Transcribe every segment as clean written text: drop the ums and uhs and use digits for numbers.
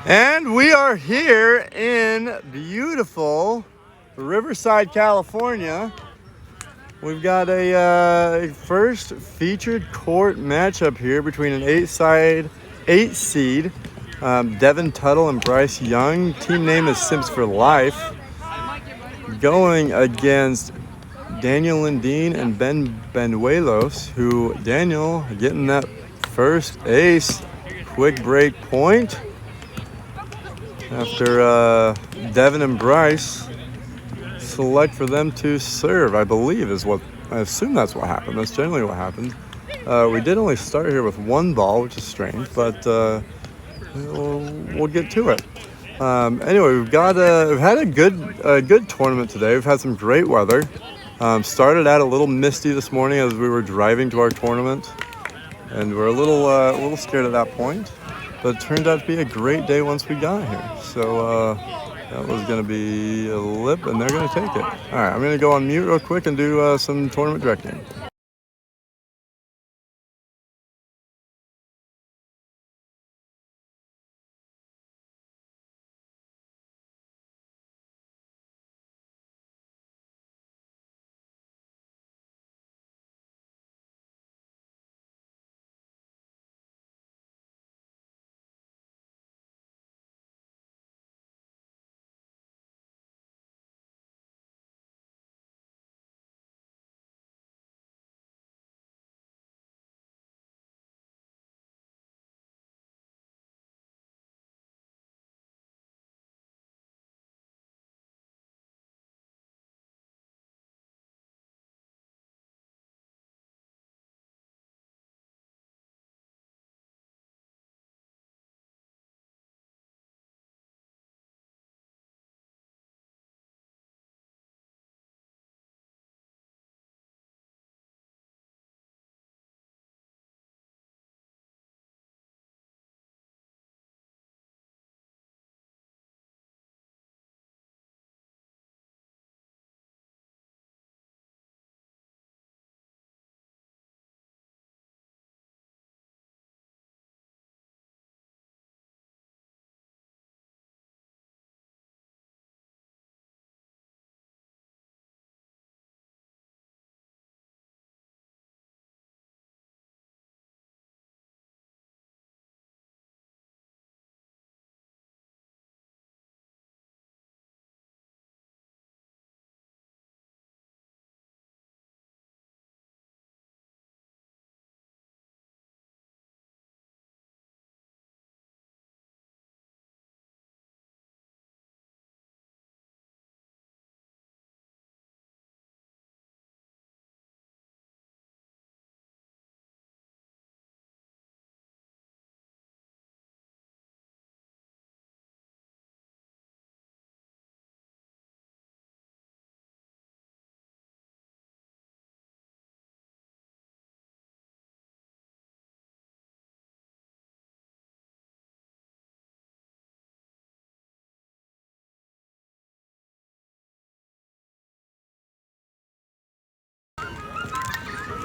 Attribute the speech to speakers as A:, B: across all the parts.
A: And we are here in beautiful Riverside, California. We've got a first featured court matchup here between an eight seed, Devin Tuttle and Bryce Young. Team name is Simps for Life. Going against Daniel Lindeen and Banuelos, who Daniel getting that first ace, quick break point. After Devin and Bryce select for them to serve, I assume that's what happened. That's generally what happened. We did only start here with one ball, which is strange, but we'll get to it. Anyway, we've had a good tournament today. We've had some great weather. Started out a little misty this morning as we were driving to our tournament, and we're a little scared at that point. But it turned out to be a great day once we got here. So that was going to be a lip, and they're going to take it. All right, I'm going to go on mute real quick and do some tournament directing.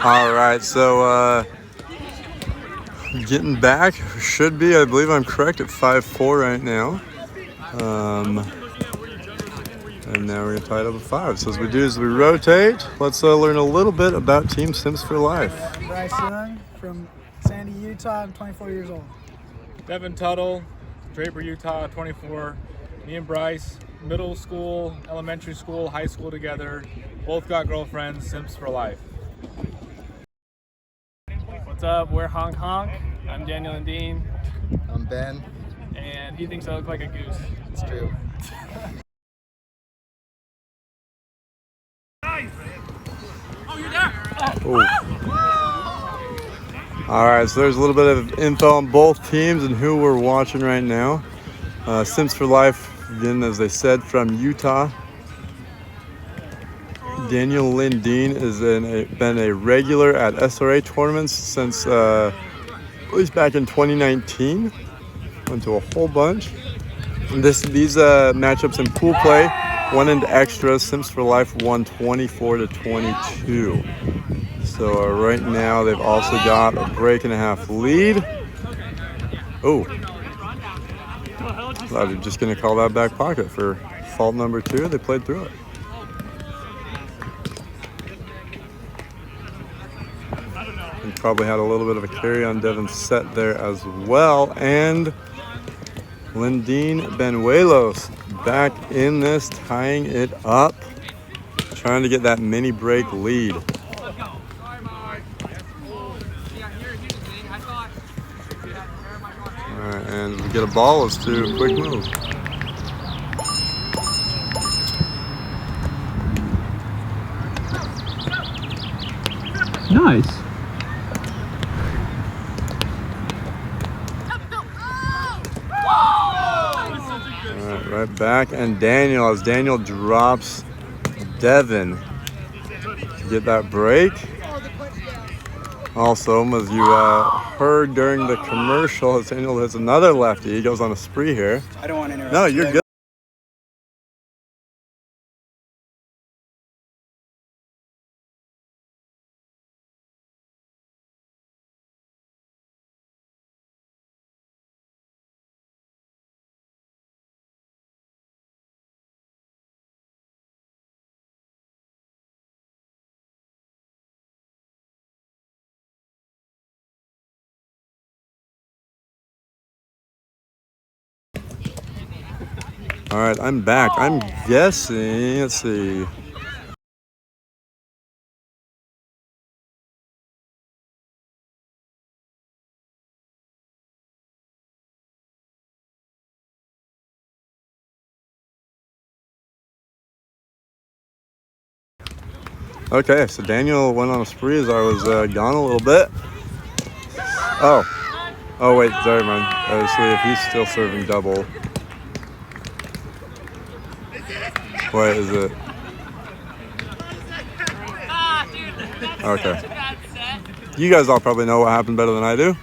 A: All right, so getting back, should be, I believe I'm correct, at 5-4 right now. And now we're going to tie it up at 5. So as we do is we rotate. Let's learn a little bit about Team Simps for Life.
B: Bryce Young from Sandy, Utah. I'm 24 years old.
C: Devin Tuttle, Draper, Utah, 24. Me and Bryce, middle school, elementary school, high school together. Both got girlfriends, Simps for life.
D: What's up? We're Honk Honk. I'm Daniel Lindeen.
E: I'm Ben.
D: And he thinks I look like a goose.
E: It's true.
A: All right, so there's a little bit of info on both teams and who we're watching right now. Simps for Life, again, as they said, from Utah. Daniel Lindeen has been a regular at SRA tournaments since at least back in 2019. Went to a whole bunch. And these matchups in pool play went into extras. Simps for Life won 24-22. So right now they've also got a break and a half lead. Oh, They're just going to call that back pocket for fault number 2. They played through it. And probably had a little bit of a carry on Devin's set there as well. And Lindeen Banuelos back in this, tying it up, trying to get that mini break lead. All right, and we get a ball as to quick move.
F: Nice.
A: All right, right back, and Daniel, as Daniel drops Devin to get that break. Also, as you heard during the commercial, as Daniel hits another lefty. He goes on a spree here.
B: I don't want to interrupt.
A: No, you're good. All right, I'm back. I'm guessing, let's see. Okay, so Daniel went on a spree as I was gone a little bit. Oh wait, sorry man. Obviously, if he's still serving double. What is it? Okay. You guys all probably know what happened better than I do.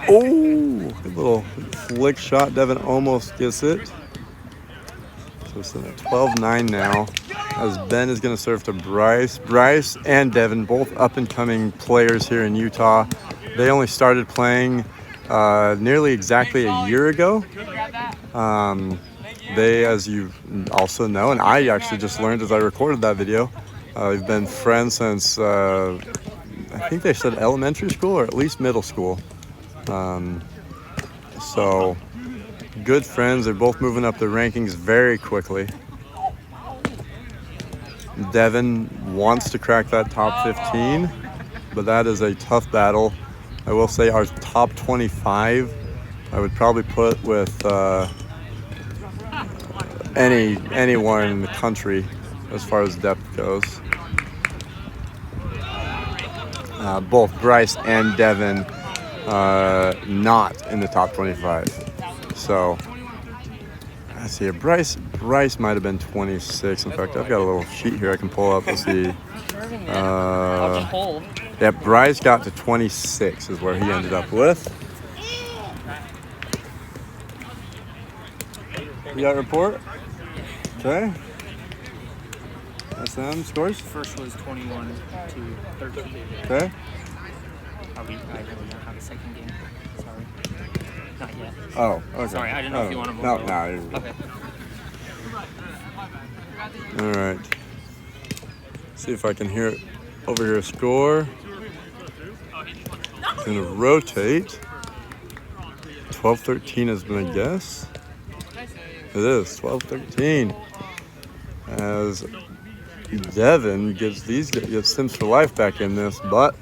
A: Oh, good little flick shot. Devin almost gets it. So it's at 12-9 now, as Ben is going to serve to Bryce. Bryce and Devin, both up-and-coming players here in Utah. They only started playing nearly exactly a year ago. They, as you also know, and I actually just learned as I recorded that video, they've been friends since, I think they said elementary school or at least middle school. So, good friends. They're both moving up the rankings very quickly. Devin wants to crack that top 15, but that is a tough battle. I will say our top 25, I would probably put with anyone in the country as far as depth goes. Both Bryce and Devin not in the top 25. So I see here. Bryce might have been 26. In fact, I've got a little sheet here I can pull up. Let's see. Yeah, Bryce got to 26 is where he ended up with. You got a report? Okay. SM scores?
G: First was 21 to 13.
A: Okay.
G: I really don't have a second game. Sorry. Not yet.
A: Oh, okay.
G: Sorry, I didn't know if you want to move
A: No,
G: on.
A: no. You're good.
G: Okay.
A: All right. See if I can hear it over here. Score. Going to rotate. 12-13 has been a guess. It is 12-13. As Devin gets Simps for life back in this, but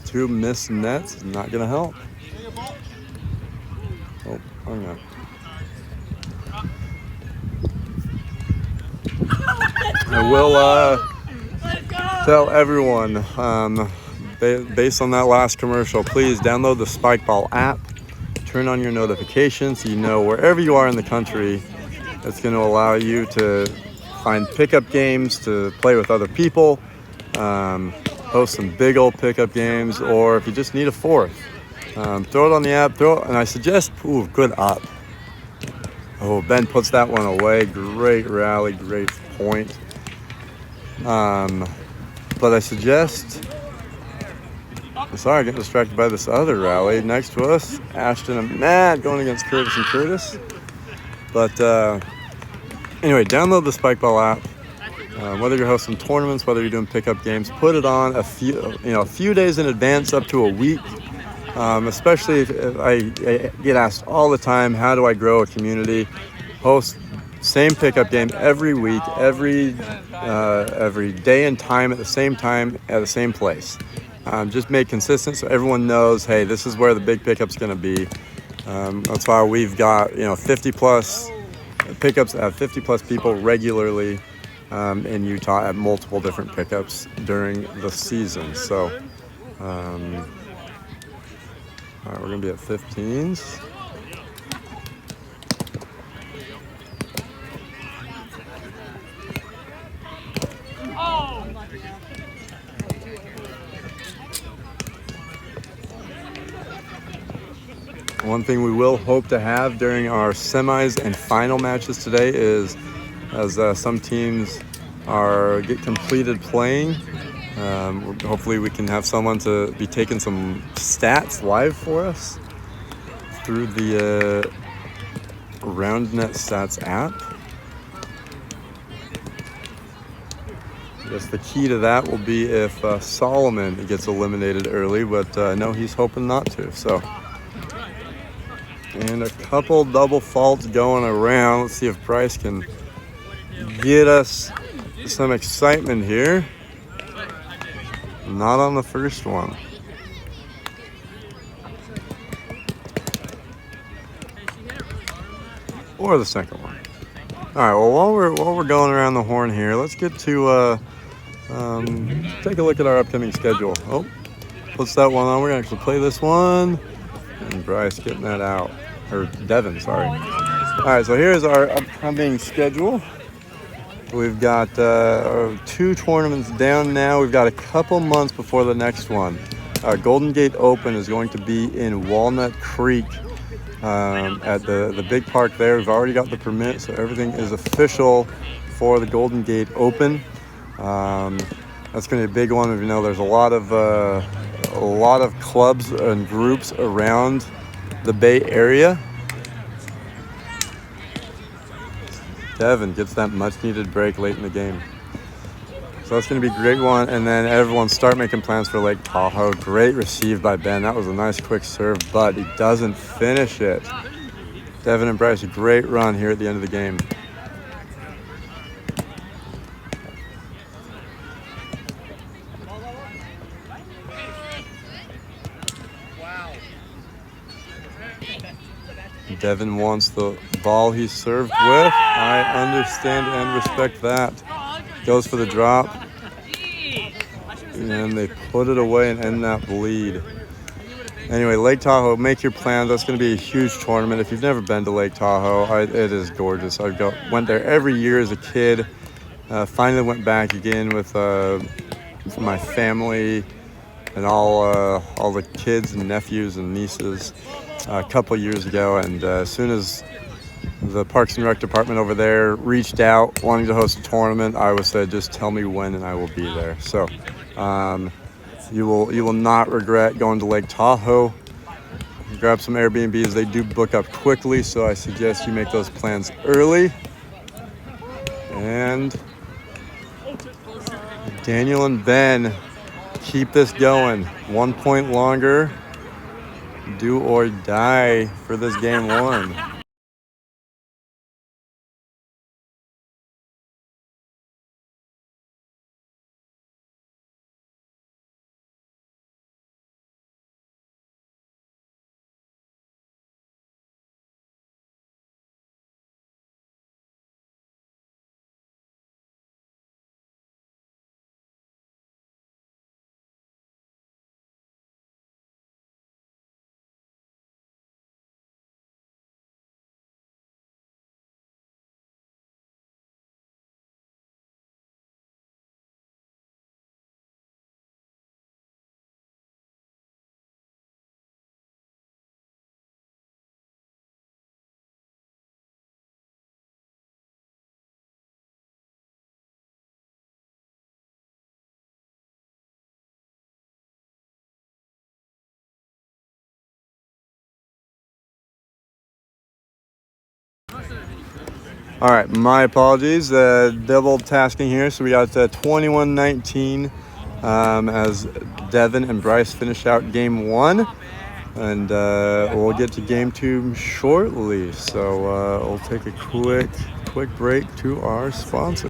A: 2 missed nets is not going to help. Oh, hang on. I will tell everyone, based on that last commercial, please download the Spikeball app. Turn on your notifications so you know wherever you are in the country. It's going to allow you to find pickup games to play with other people, host some big old pickup games, or if you just need a fourth, throw it on the app. And I suggest, good up. Oh, Ben puts that one away. Great rally, great point. But I suggest Sorry, getting distracted by this other rally. Next to us, Ashton and Matt going against Curtis and Curtis. But anyway, download the Spikeball app. Whether you're hosting tournaments, whether you're doing pickup games, put it on a few days in advance, up to a week. Especially if I get asked all the time, how do I grow a community? Host same pickup game every week, every day and time at the same place. Just make consistent so everyone knows, hey, this is where the big pickup's going to be. That's why we've got 50 plus pickups that have 50 plus people regularly in Utah at multiple different pickups during the season. So all right, we're going to be at 15s. One thing we will hope to have during our semis and final matches today is, as some teams get completed playing, hopefully we can have someone to be taking some stats live for us through the Roundnet Stats app. I guess the key to that will be if Solomon gets eliminated early, but no, he's hoping not to. So, and a couple double faults going around. Let's see if Bryce can get us some excitement here. Not on the first one. Or the second one. All right, well, while we're going around the horn here, let's get to take a look at our upcoming schedule. Oh, puts that one on. We're going to actually play this one. And Bryce getting that out. Or Devin, sorry. All right, so here's our upcoming schedule. We've got 2 tournaments down now. We've got a couple months before the next one. Golden Gate Open is going to be in Walnut Creek at the big park there. We've already got the permit, so everything is official for the Golden Gate Open. That's going to be a big one. You know, there's a lot of clubs and groups around the Bay Area. Devin gets that much-needed break late in the game. So that's going to be a great one. And then everyone start making plans for Lake Tahoe. Great receive by Ben. That was a nice quick serve, but he doesn't finish it. Devin and Bryce, a great run here at the end of the game. Devin wants the ball he served with. I understand and respect that. Goes for the drop. And they put it away and end that bleed. Anyway, Lake Tahoe, make your plans. That's going to be a huge tournament. If you've never been to Lake Tahoe, it is gorgeous. Went there every year as a kid. Finally went back again with my family and all the kids and nephews and nieces a couple years ago. And as soon as the Parks and Rec department over there reached out wanting to host a tournament, I was said, just tell me when and I will be there. So you will not regret going to Lake Tahoe. Grab some Airbnbs. They do book up quickly, so I suggest you make those plans early. And Daniel and Ben keep this going. 1 point longer. Do or die for this game 1. All right, my apologies. Double tasking here. So we got 21-19 as Devin and Bryce finish out game 1. And we'll get to game 2 shortly. So we'll take a quick break to our sponsor.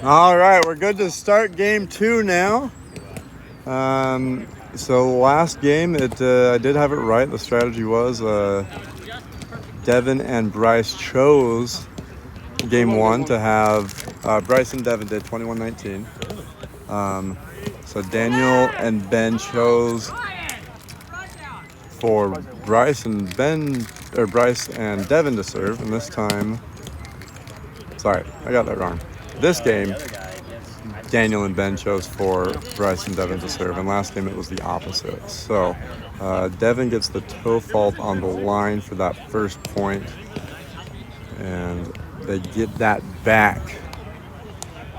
A: All right, we're good to start game 2 now. So last game, I did have it right. The strategy was Devin and Bryce chose game 1 to have Bryce and Devin did 21-19. So Daniel and Ben chose for Bryce and Devin to serve, and this time, sorry, I got that wrong. This game, Daniel and Ben chose for Bryce and Devin to serve, and last game it was the opposite. So Devin gets the toe fault on the line for that first point, and they get that back.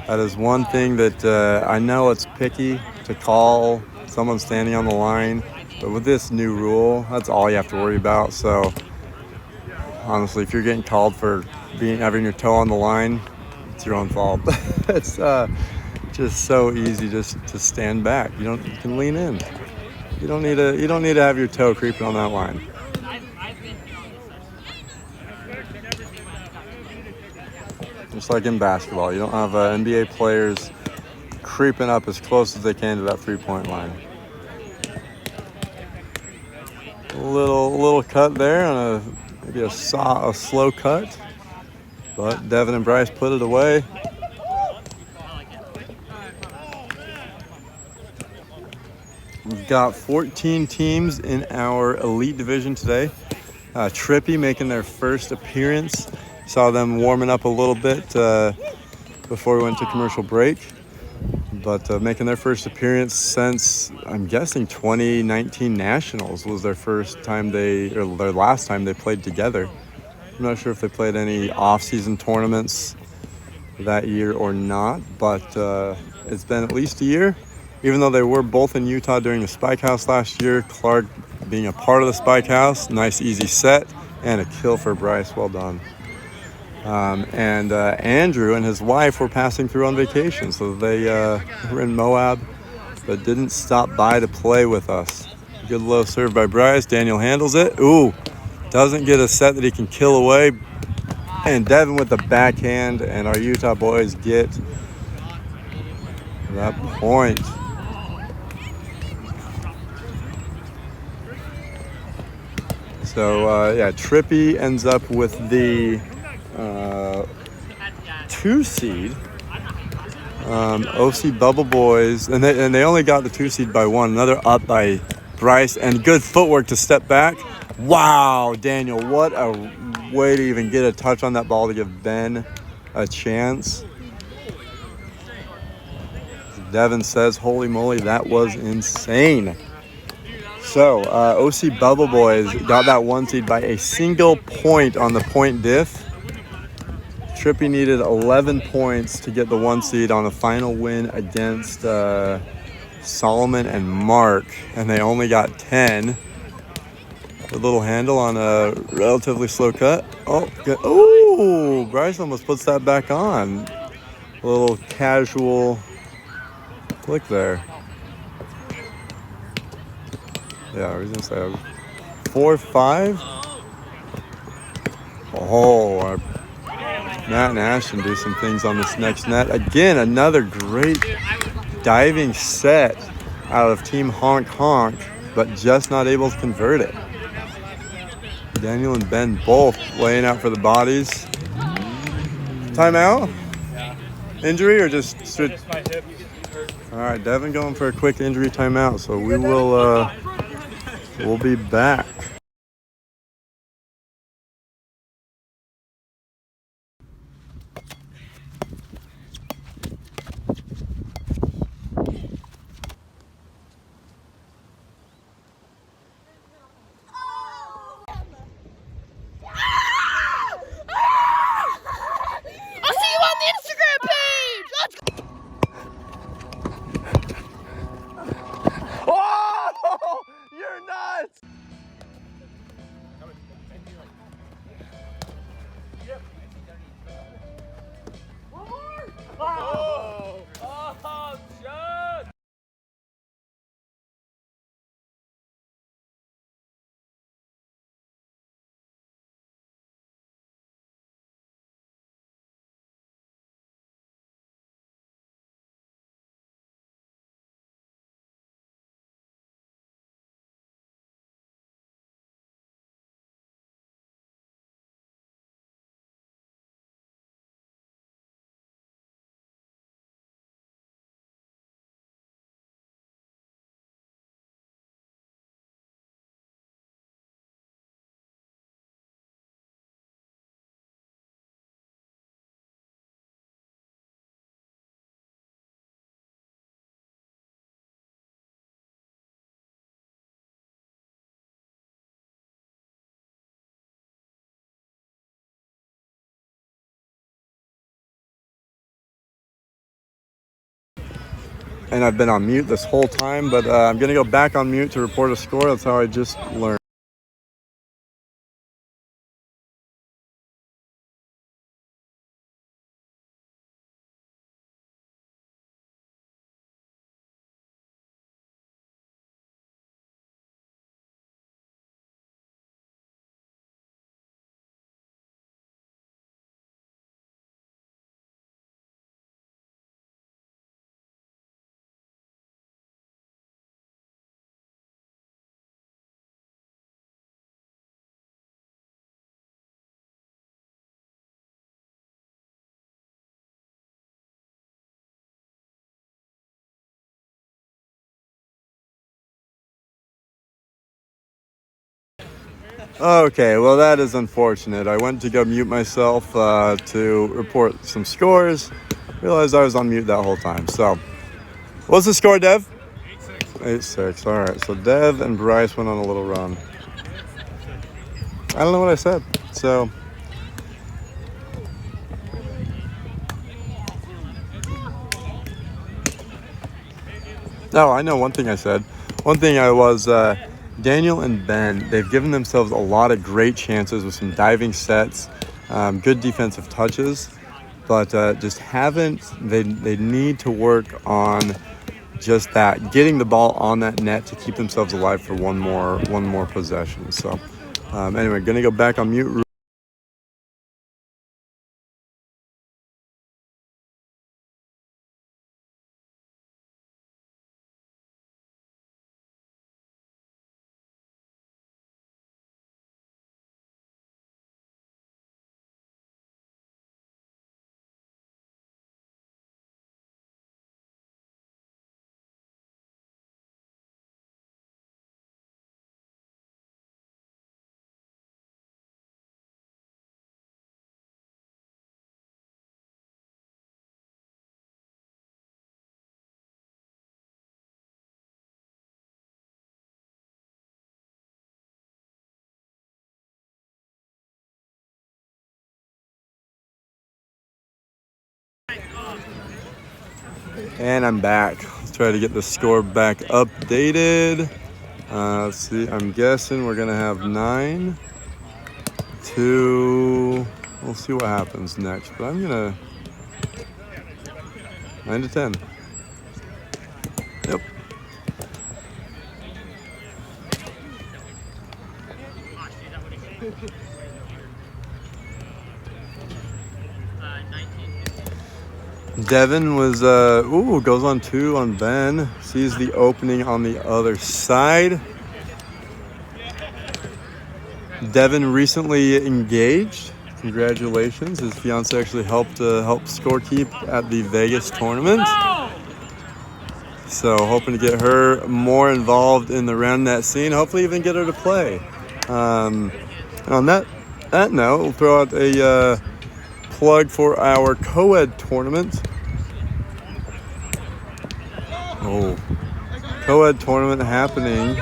A: That is one thing that I know it's picky to call someone standing on the line, but with this new rule, that's all you have to worry about. So honestly, if you're getting called for having your toe on the line, it's your own fault. It's just so easy just to stand back. You can lean in. You don't need to have your toe creeping on that line. Just like in basketball, you don't have NBA players creeping up as close as they can to that 3-point line. A little cut there on maybe a slow cut, but Devin and Bryce put it away. We've got 14 teams in our elite division today. Trippy making their first appearance. Saw them warming up a little bit before we went to commercial break. But making their first appearance since, I'm guessing, 2019 Nationals was their last time they played together. I'm not sure if they played any off-season tournaments that year or not, but it's been at least a year. Even though they were both in Utah during the Spike House last year, Clark being a part of the Spike House, nice easy set, and a kill for Bryce, well done. And Andrew and his wife were passing through on vacation, so they were in Moab, but didn't stop by to play with us. Good low serve by Bryce. Daniel handles it. Ooh, doesn't get a set that he can kill away. And Devin with the backhand, and our Utah boys get that point. So, Trippy ends up with the 2 seed. OC Bubble Boys, and they only got the 2 seed by 1. Another up by Bryce, and good footwork to step back. Wow, Daniel, what a way to even get a touch on that ball to give Ben a chance. Devin says, holy moly, that was insane. So, OC Bubble Boys got that 1 seed by a single point on the point diff. Trippy needed 11 points to get the 1 seed on a final win against Solomon and Mark, and they only got 10. A little handle on a relatively slow cut. Oh, good. Oh, Bryce almost puts that back on. A little casual flick there. Yeah, I was gonna say 4-5. Oh, Matt and Ashton do some things on this next net. Again, another great diving set out of Team Honk Honk, but just not able to convert it. Daniel and Ben both laying out for the bodies. Timeout? Injury or just straight?
C: Just my hip hurt.
A: All right, Devin going for a quick injury timeout, so we will we'll be back.
F: I'll see you on the Instagram page. Let's go.
A: Oh, you're nuts! And I've been on mute this whole time, but I'm gonna go back on mute to report a score. That's how I just learned. Okay, well that is unfortunate. I went to go mute myself to report some scores. Realized I was on mute that whole time. So, what's the score, Dev? 8-6. All right. So Dev and Bryce went on a little run. I don't know what I said. So. Oh, I know one thing I said. One thing I was. Daniel and Ben, they've given themselves a lot of great chances with some diving sets, good defensive touches, but just haven't. They need to work on just that, getting the ball on that net to keep themselves alive for one more possession. So anyway, gonna go back on mute. And I'm back. Let's try to get the score back updated. Let's see. I'm guessing we're gonna have 9-2. We'll see what happens next. But I'm gonna 9-10. Yep. Devin was, goes on 2 on Ben. Sees the opening on the other side. Devin recently engaged. Congratulations. His fiance actually helped scorekeep at the Vegas tournament. So hoping to get her more involved in the Roundnet scene. Hopefully even get her to play. And on that note, we'll throw out a plug for our co-ed tournament. Co-ed tournament happening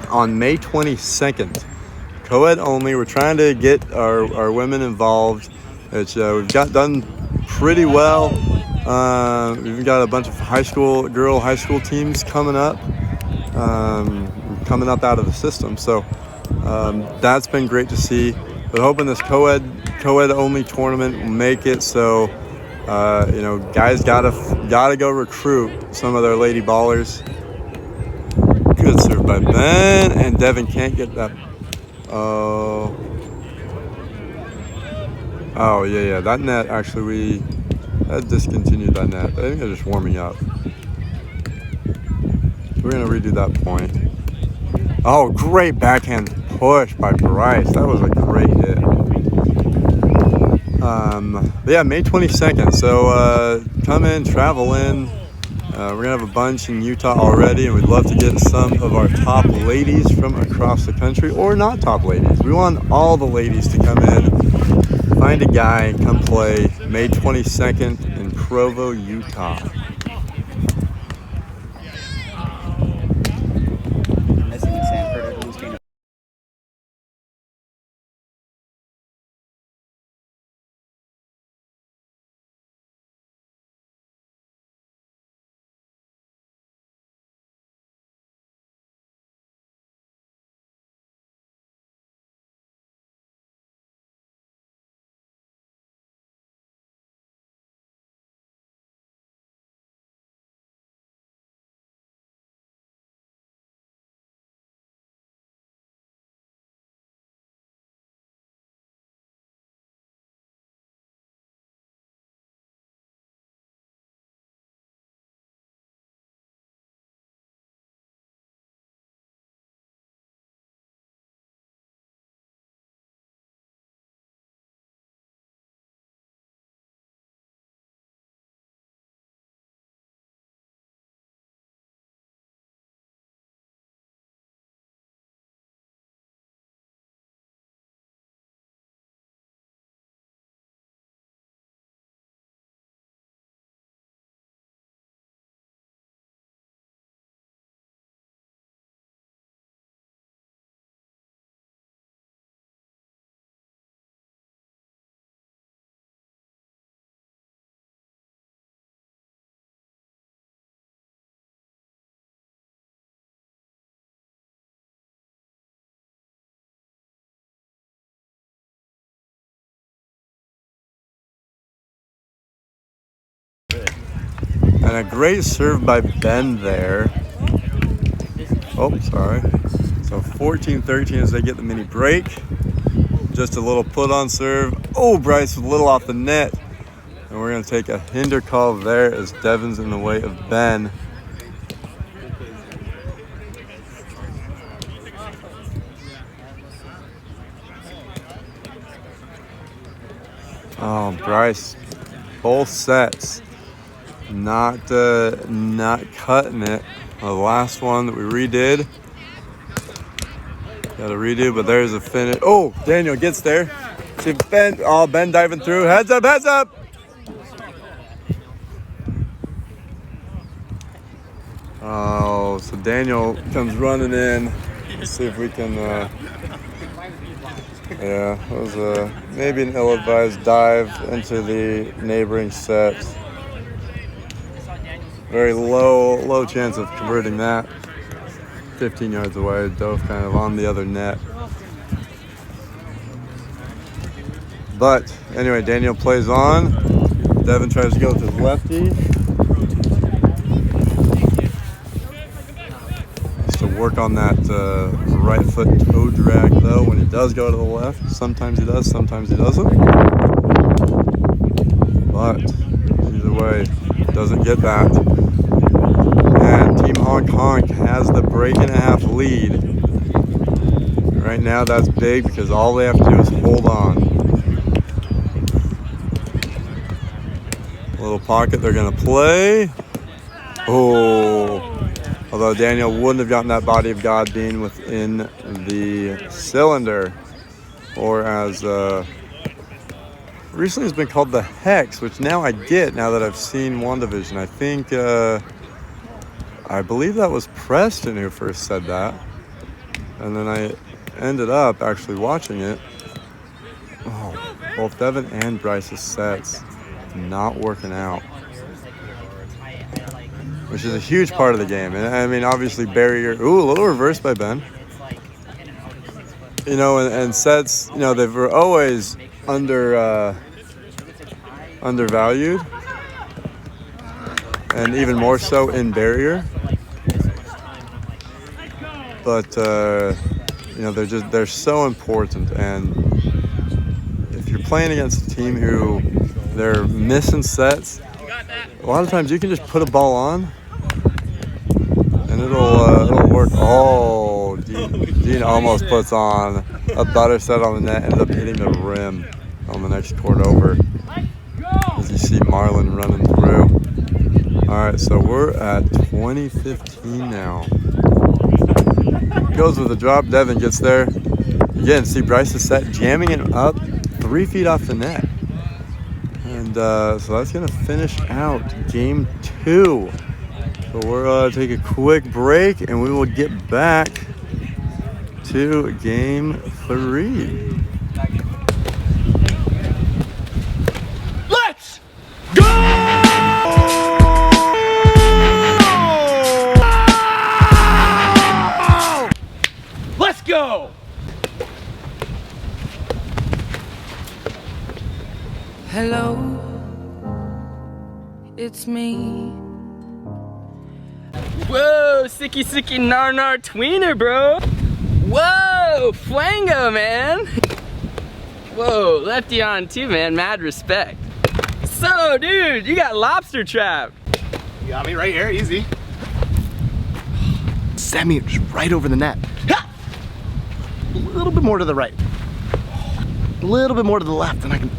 A: on May 22nd. Co-ed only. We're trying to get our women involved. We've got done pretty well. We've got a bunch of high school teams coming up out of the system. So that's been great to see. But hoping this co-ed only tournament will make it so guys gotta go recruit some of their lady ballers. Good serve by Ben, and Devin can't get that. Oh yeah. That net actually we discontinued that net. I think they're just warming up. We're gonna redo that point. Oh, great backhand push by Bryce. That was a great hit. But yeah, May 22nd. So come in, travel in. We're gonna have a bunch in Utah already, and we'd love to get some of our top ladies from across the country, or not top ladies. We want all the ladies to come in, find a guy, come play. May 22nd in Provo, Utah. And a great serve by Ben there. Oh, sorry. So 14-13 as they get the mini break. Just a little put on serve. Oh, Bryce was a little off the net. And we're going to take a hinder call there as Devin's in the way of Ben. Oh, Bryce, both sets. Not cutting it. The last one that we redid. Got to redo, but there's a finish. Oh, Daniel gets there. See Ben. Oh, Ben diving through. Heads up, heads up. Oh, so Daniel comes running in. Let's see if we can Yeah, it was maybe an ill-advised dive into the neighboring set. Very low chance of converting that. 15 yards away, dove kind of on the other net. But anyway, Daniel plays on. Devin tries to go with his lefty. Has to work on that right foot toe drag though when he does go to the left. Sometimes he does, sometimes he doesn't. But either way, doesn't get that. And Team Honk Honk has the break and a half lead. Right now that's big because all they have to do is hold on. Little pocket they're gonna play. Oh, although Daniel wouldn't have gotten that body of God being within the cylinder, or as recently has been called the Hex, which now I get now that I've seen WandaVision. I think I believe that was Preston who first said that, and then I ended up actually watching it. Oh, both Devin and Bryce's sets not working out, which is a huge part of the game. And I mean, obviously barrier. Ooh, a little reverse by Ben. You know, and sets. You know, they were always undervalued, and even more so in barrier. But you know, they're so important. And if you're playing against a team who they're missing sets, a lot of times you can just put a ball on and it'll work. Oh, Dean almost puts on a butter set on the net, ended up hitting the rim on the next court over. As you see Marlon running through. All right, so we're at 20-15 now. Goes with a drop. Devin gets there. Again, see Bryce's set jamming it up 3 feet off the net. And so that's going to finish out game 2. So we're going to take a quick break and we will get back to game 3.
F: Let's go! Let's go!
H: Hello, it's me.
D: Whoa, sicky nar tweener, bro. Whoa, flango, man. Whoa, lefty on too, man. Mad respect. So, dude, you got lobster trap.
E: You got me right here, easy. Send me just right over the net. Ha! A little bit more to the right. A little bit more to the left, and I can.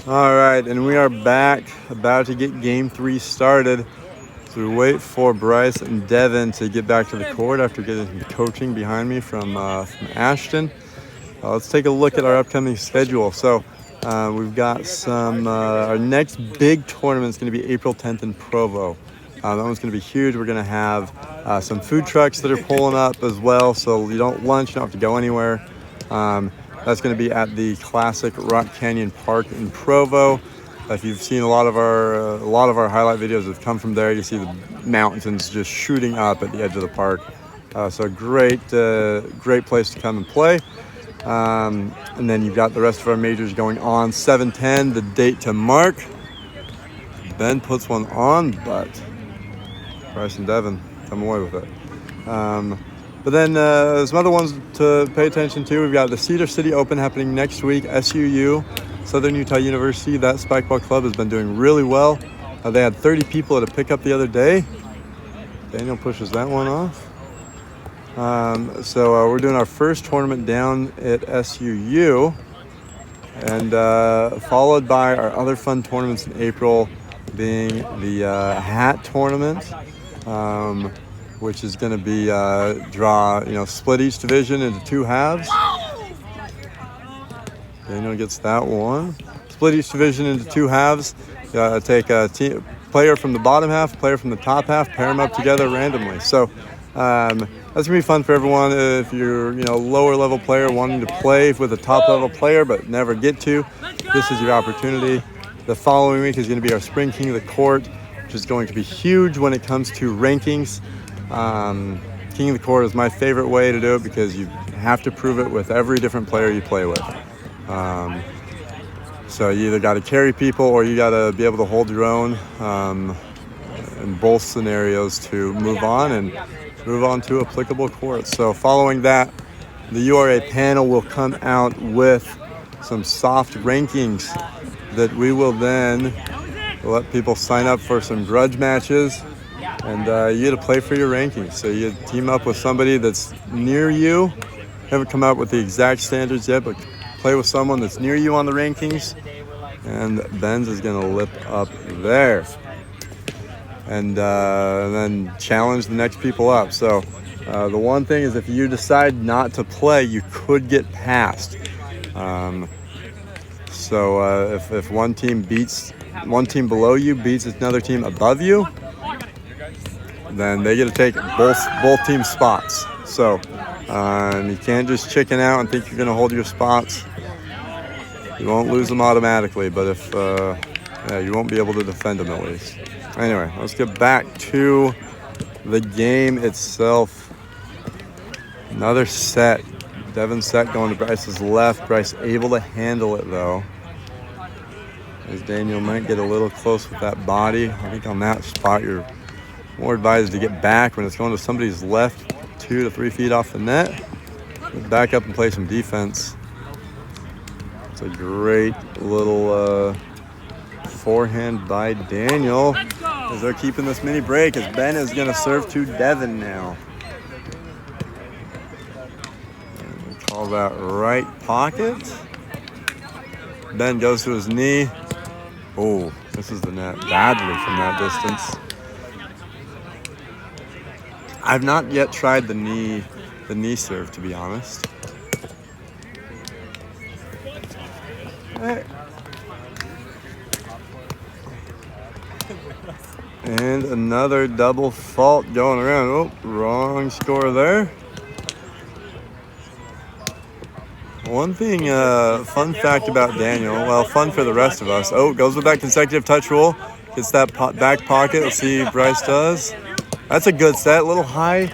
A: All right, and we are back, about to get game 3 started. So we wait for Bryce and Devin to get back to the court after getting the coaching behind me from Ashton. Let's take a look at our upcoming schedule. So we've got some, our next big tournament is going to be April 10th in Provo. That one's going to be huge. We're going to have some food trucks that are pulling up as well. So you don't have to go anywhere. That's going to be at the classic Rock Canyon Park in Provo. If you've seen a lot of our highlight videos have come from there. You see the mountains just shooting up at the edge of the park. So great place to come and play. And then you've got the rest of our majors going on. 7-10, the date to mark. Ben puts one on, but Bryce and Devin come away with it. But then some other ones to pay attention to. We've got the Cedar City Open happening next week. SUU, Southern Utah University. That spikeball club has been doing really well. They had 30 people at a pickup the other day. Daniel pushes that one off. So we're doing our first tournament down at SUU, and followed by our other fun tournaments in April, being the hat tournament, which is going to be split each division into 2 halves. Daniel gets that one. Split each division into 2 halves. Take a player from the bottom half, player from the top half, pair them up together randomly. So that's gonna be fun for everyone. If you're lower level player wanting to play with a top level player but never get to, this is your opportunity. The following week is going to be our Spring King of the Court, which is going to be huge when it comes to rankings. King of the Court is my favorite way to do it because you have to prove it with every different player you play with. So you either got to carry people or you got to be able to hold your own in both scenarios to move on to applicable courts. So following that, the URA panel will come out with some soft rankings that we will then let people sign up for some grudge matches, and you get to play for your rankings. So you team up with somebody that's near you. Haven't come out with the exact standards yet, but play with someone that's near you on the rankings, and Ben's is going to lip up there. And then challenge the next people up. So the one thing is, if you decide not to play, you could get passed. So if one team below you beats another team above you, then they get to take both team spots. So you can't just chicken out and think you're going to hold your spots. You won't lose them automatically, but if you won't be able to defend them at least. Anyway, let's get back to the game itself. Another set. Devin's set going to Bryce's left. Bryce able to handle it though. As Daniel might get a little close with that body. I think on that spot you're more advised to get back when it's going to somebody's left 2 to 3 feet off the net. Back up and play some defense. It's a great little forehand by Daniel as they're keeping this mini break, as Ben is going to serve to Devin now. And we call that right pocket. Ben goes to his knee. Oh, this is the net badly from that distance. I've not yet tried the knee serve, to be honest. And another double fault going around. Oh, wrong score there. One thing, fun fact about Daniel, well, fun for the rest of us. Oh, goes with that consecutive touch rule. Gets that back pocket. Let's see if Bryce does. That's a good set. A little high.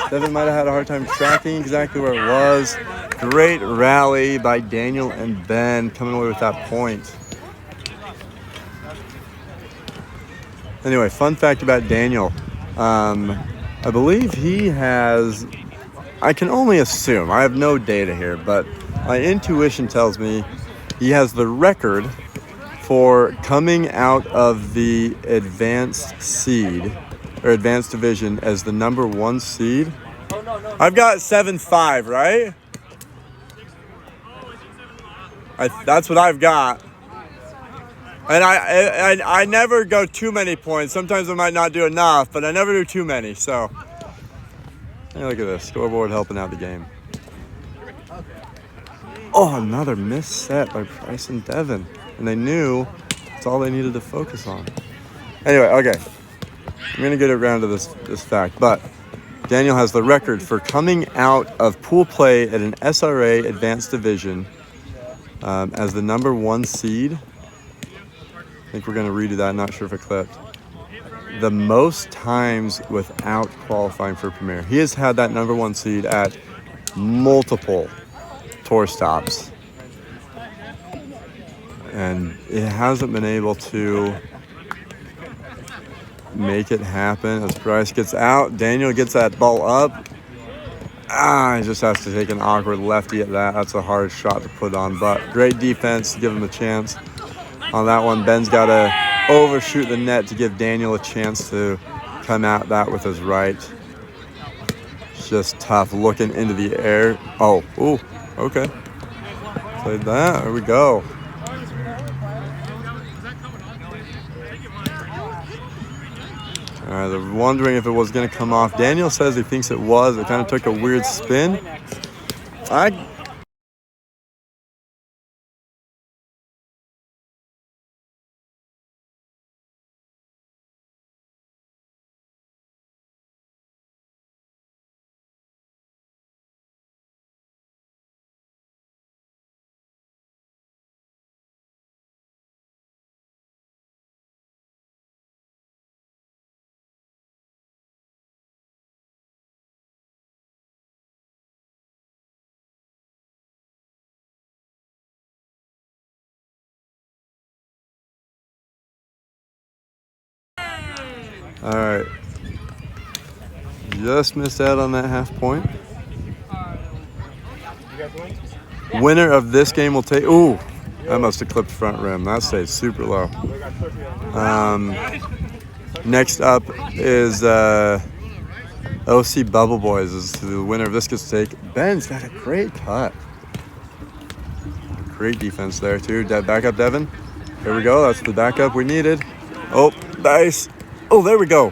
A: Devin might have had a hard time tracking exactly where it was. Great rally by Daniel and Ben coming away with that point. Anyway, fun fact about Daniel. I believe he has, I can only assume, I have no data here, but my intuition tells me he has the record for coming out of the advanced seed, or advanced division, as the number 1 seed. I've got 7-5, right? That's what I've got. And I never go too many points. Sometimes I might not do enough, but I never do too many. So, hey, look at this. Scoreboard helping out the game. Oh, another missed set by Bryce and Devin. And they knew that's all they needed to focus on. Anyway, okay. I'm going to get around to this fact. But Daniel has the record for coming out of pool play at an SRA advanced division as the number 1 seed I think we're going to redo that. Not sure if it clipped. The most times without qualifying for Premier. He has had that #1 seed at multiple tour stops. And it hasn't been able to make it happen. As Bryce gets out, Daniel gets that ball up. He just has to take an awkward lefty at that. That's a hard shot to put on, but great defense to give him a chance. On that one, Ben's got to overshoot the net to give Daniel a chance to come at that with his right. It's just tough looking into the air. Oh, ooh, okay. Played that. There we go. All right, they're wondering if it was going to come off. Daniel says he thinks it was. It kind of took a weird spin. All right. Just missed out on that half point. Winner of this game will take... Ooh, that must have clipped front rim. That stayed super low. Next up is OC Bubble Boys. Is the winner of this gets to take. Ben's got a great cut. Great defense there, too. Back up, Devin. Here we go. That's the backup we needed. Oh, nice. Oh, there we go.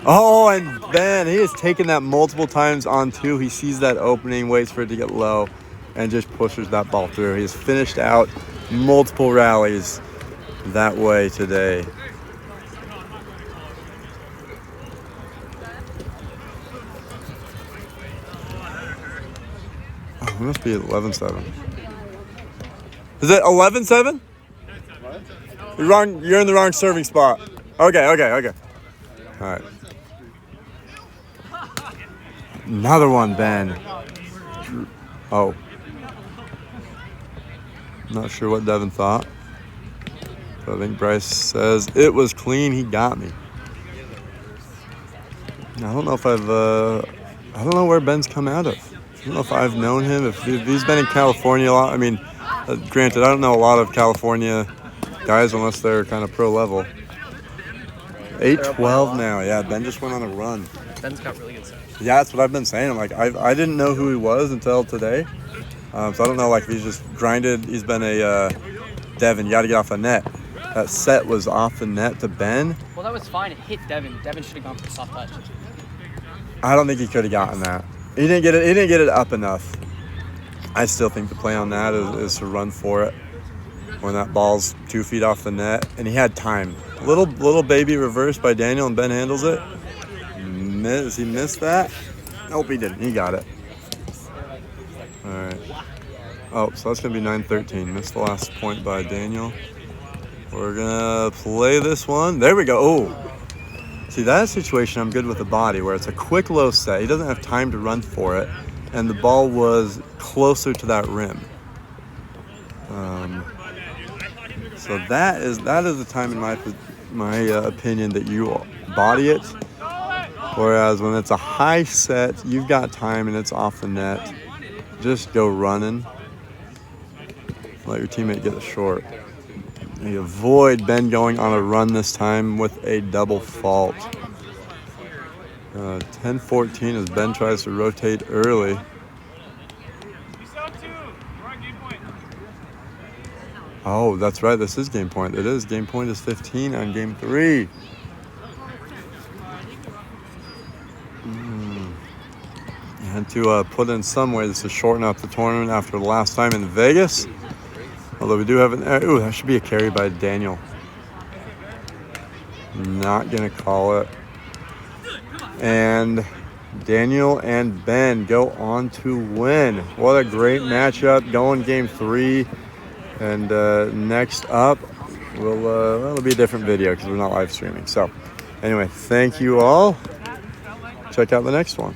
A: Oh, and Ben, he has taken that multiple times on 2. He sees that opening, waits for it to get low, and just pushes that ball through. He has finished out multiple rallies that way today. Oh, it must be 11-7. Is it 11-7? You're wrong. You're in the wrong serving spot. Okay. All right. Another one, Ben. Oh. Not sure what Devin thought. But I think Bryce says it was clean. He got me. I don't know if I don't know where Ben's come out of. I don't know if I've known him. If he's been in California a lot. I mean, granted, I don't know a lot of California guys unless they're kind of pro level. 8-12 now. Yeah, Ben just went on a run.
G: Ben's got really good stuff.
A: Yeah, that's what I've been saying. I'm like, I didn't know who he was until today. So I don't know, like, if he's just grinded. He's been a Devin, you got to get off the net. That set was off the net to Ben.
G: Well, that was fine. It hit Devin. Devin should have gone for the soft touch.
A: I don't think he could have gotten that. He didn't get it up enough. I still think the play on that is to run for it when that ball's 2 feet off the net, and he had time. Little baby reverse by Daniel, and Ben handles it. He missed that? Nope, he didn't. He got it. All right. Oh, so that's going to be 9-13. Missed the last point by Daniel. We're going to play this one. There we go. Oh. See, that situation I'm good with the body, where it's a quick low set. He doesn't have time to run for it, and the ball was closer to that rim. So that is the time, in my opinion, that you body it. Whereas when it's a high set, you've got time and it's off the net. Just go running. Let your teammate get a short. You avoid Ben going on a run this time with a double fault. 10-14 as Ben tries to rotate early. Oh, that's right. This is game point. It is. Game point is 15 on game 3. And to put in some way, this is shorten up the tournament after the last time in Vegas. Although we do have an... Ooh, that should be a carry by Daniel. Not going to call it. And Daniel and Ben go on to win. What a great matchup. Going game 3. And next up, that'll be a different video because we're not live streaming. So, anyway, thank you all. Check out the next one.